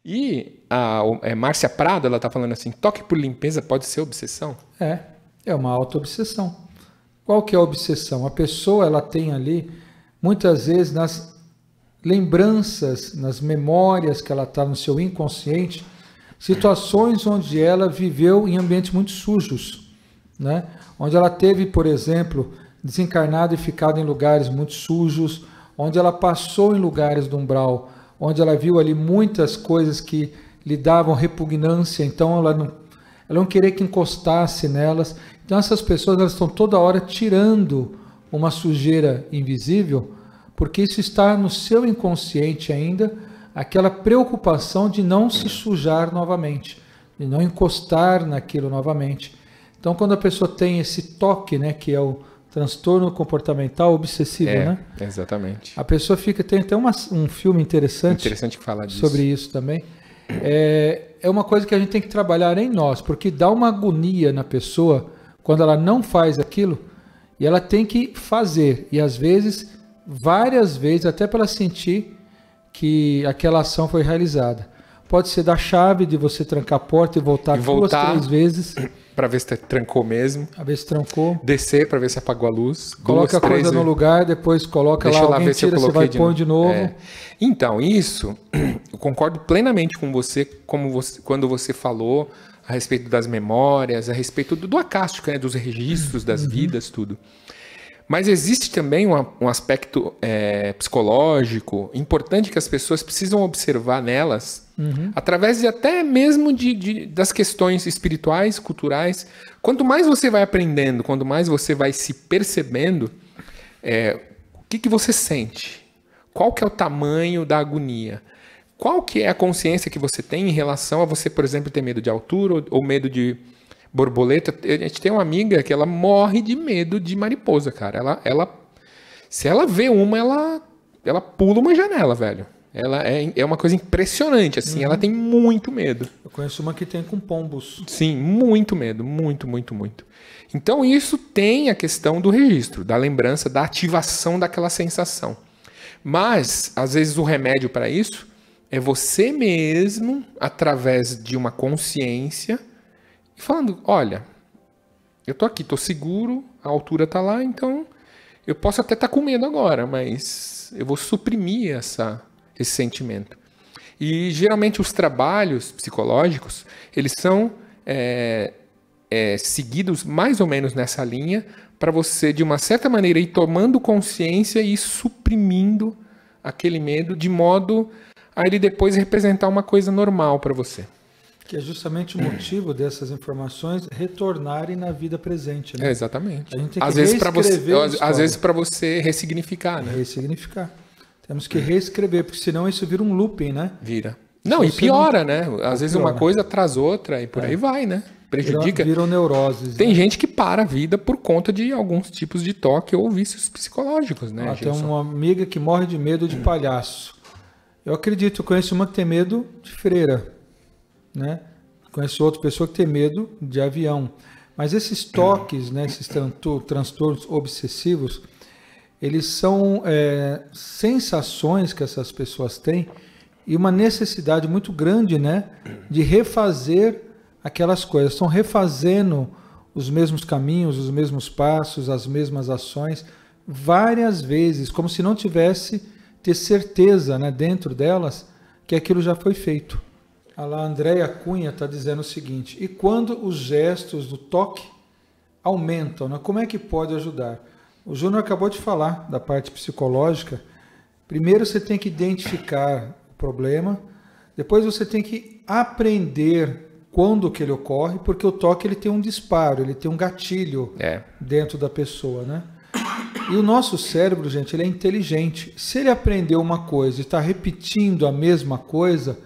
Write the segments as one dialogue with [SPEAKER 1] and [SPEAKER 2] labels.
[SPEAKER 1] E Márcia Prado, ela está falando assim, toque por limpeza pode ser obsessão?
[SPEAKER 2] É uma auto-obsessão. Qual que é a obsessão? A pessoa ela tem ali, muitas vezes, nas lembranças, nas memórias que ela está no seu inconsciente, situações onde ela viveu em ambientes muito sujos, né? Onde ela teve, por exemplo, desencarnado e ficado em lugares muito sujos, onde ela passou em lugares do umbral, onde ela viu ali muitas coisas que lhe davam repugnância, então ela não queria que encostasse nelas. Então essas pessoas elas estão toda hora tirando uma sujeira invisível, porque isso está no seu inconsciente ainda, aquela preocupação de não se sujar novamente, de não encostar naquilo novamente. Então quando a pessoa tem esse toque, né, que é o transtorno comportamental obsessivo, né?
[SPEAKER 1] Exatamente.
[SPEAKER 2] A pessoa tem até um filme interessante
[SPEAKER 1] que fala disso.
[SPEAKER 2] Sobre isso também. É uma coisa que a gente tem que trabalhar em nós, porque dá uma agonia na pessoa quando ela não faz aquilo e ela tem que fazer. E às vezes, várias vezes, até para ela sentir que aquela ação foi realizada. Pode ser da chave de você trancar a porta e voltar 2, 3 vezes.
[SPEAKER 1] Para ver se trancou mesmo.
[SPEAKER 2] A ver se trancou.
[SPEAKER 1] Descer para ver se apagou a luz.
[SPEAKER 2] Coloca a coisa no lugar, depois coloca lá, alguém tira, você vai pôr de novo.
[SPEAKER 1] Então, isso, eu concordo plenamente com você, quando você falou a respeito das memórias, a respeito do acástico, né, dos registros das vidas, tudo. Mas existe também um aspecto psicológico importante que as pessoas precisam observar nelas, através de até mesmo das questões espirituais, culturais. Quanto mais você vai aprendendo, quanto mais você vai se percebendo, o que você sente? Qual que é o tamanho da agonia? Qual que é a consciência que você tem em relação a você, por exemplo, ter medo de altura ou medo de borboleta? A gente tem uma amiga que ela morre de medo de mariposa, cara. Se ela vê uma, ela pula uma janela, velho. Ela é uma coisa impressionante, assim. Ela tem muito medo.
[SPEAKER 2] Eu conheço uma que tem com pombos.
[SPEAKER 1] Sim, muito medo. Muito, muito, muito. Então, isso tem a questão do registro, da lembrança, da ativação daquela sensação. Mas, às vezes, o remédio para isso é você mesmo, através de uma consciência, falando, olha, eu tô aqui, tô seguro, a altura tá lá, então eu posso até estar com medo agora, mas eu vou suprimir esse sentimento. E geralmente os trabalhos psicológicos, eles são seguidos mais ou menos nessa linha, para você, de uma certa maneira, ir tomando consciência e suprimindo aquele medo, de modo a ele depois representar uma coisa normal para você.
[SPEAKER 2] Que é justamente o motivo dessas informações retornarem na vida presente, né?
[SPEAKER 1] Exatamente.
[SPEAKER 2] A gente tem que
[SPEAKER 1] às vezes para você ressignificar, né?
[SPEAKER 2] Ressignificar. Temos que reescrever, porque senão isso vira um looping, né?
[SPEAKER 1] Vira. Não, e piora, né? Às vezes uma coisa traz outra e por aí vai, né? Prejudica.
[SPEAKER 2] Viram neuroses.
[SPEAKER 1] Tem gente que para a vida por conta de alguns tipos de toque ou vícios psicológicos, né?
[SPEAKER 2] Tem uma amiga que morre de medo de palhaço. Eu conheço uma que tem medo de freira, né? Conheço outra pessoa que tem medo de avião. Mas esses toques, né, esses transtornos obsessivos, eles são sensações que essas pessoas têm e uma necessidade muito grande, né, de refazer aquelas coisas. Estão refazendo os mesmos caminhos, os mesmos passos, as mesmas ações várias vezes, como se não tivesse ter certeza, né, dentro delas que aquilo já foi feito. A Andréia Cunha está dizendo o seguinte: e quando os gestos do toque aumentam, né, como é que pode ajudar? O Júnior acabou de falar da parte psicológica. Primeiro você tem que identificar o problema, depois você tem que aprender quando que ele ocorre, porque o toque ele tem um disparo, ele tem um gatilho dentro da pessoa, né? E o nosso cérebro, gente, ele é inteligente. Se ele aprendeu uma coisa e está repetindo a mesma coisa,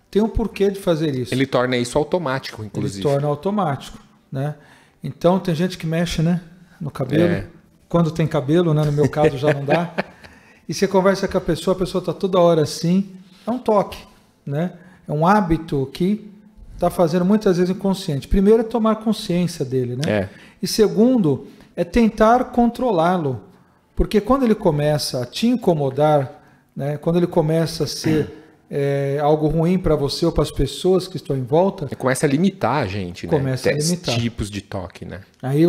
[SPEAKER 2] tem um porquê de fazer isso.
[SPEAKER 1] Ele torna isso automático, inclusive.
[SPEAKER 2] Ele torna automático, né? Então, tem gente que mexe, né, no cabelo. Quando tem cabelo, né, no meu caso já não dá. E você conversa com a pessoa está toda hora assim. É um toque, né? É um hábito que está fazendo muitas vezes inconsciente. Primeiro é tomar consciência dele, né? E segundo é tentar controlá-lo. Porque quando ele começa a te incomodar, né, quando ele começa a ser algo ruim para você ou para as pessoas que estão em volta,
[SPEAKER 1] Começa a limitar a gente, né?
[SPEAKER 2] Começa a limitar.
[SPEAKER 1] Tipos de toque, né?
[SPEAKER 2] Aí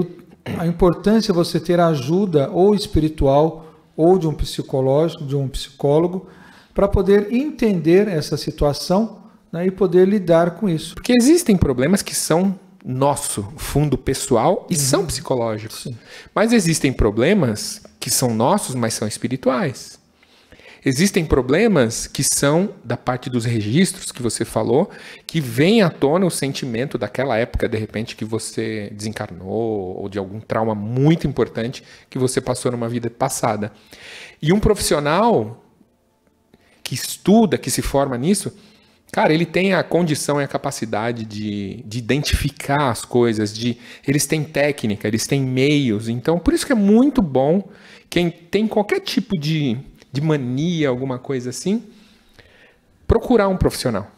[SPEAKER 2] a importância é você ter ajuda ou espiritual ou de um psicológico, de um psicólogo, para poder entender essa situação, né, e poder lidar com isso.
[SPEAKER 1] Porque existem problemas que são nosso fundo pessoal e são psicológicos.
[SPEAKER 2] Sim.
[SPEAKER 1] Mas existem problemas que são nossos, mas são espirituais. Existem problemas que são da parte dos registros que você falou, que vem à tona o sentimento daquela época, de repente, que você desencarnou, ou de algum trauma muito importante que você passou numa vida passada. E um profissional que estuda, que se forma nisso, cara, ele tem a condição e a capacidade de identificar as coisas, eles têm técnica, eles têm meios. Então, por isso que é muito bom quem tem qualquer tipo de mania, alguma coisa assim, procurar um profissional.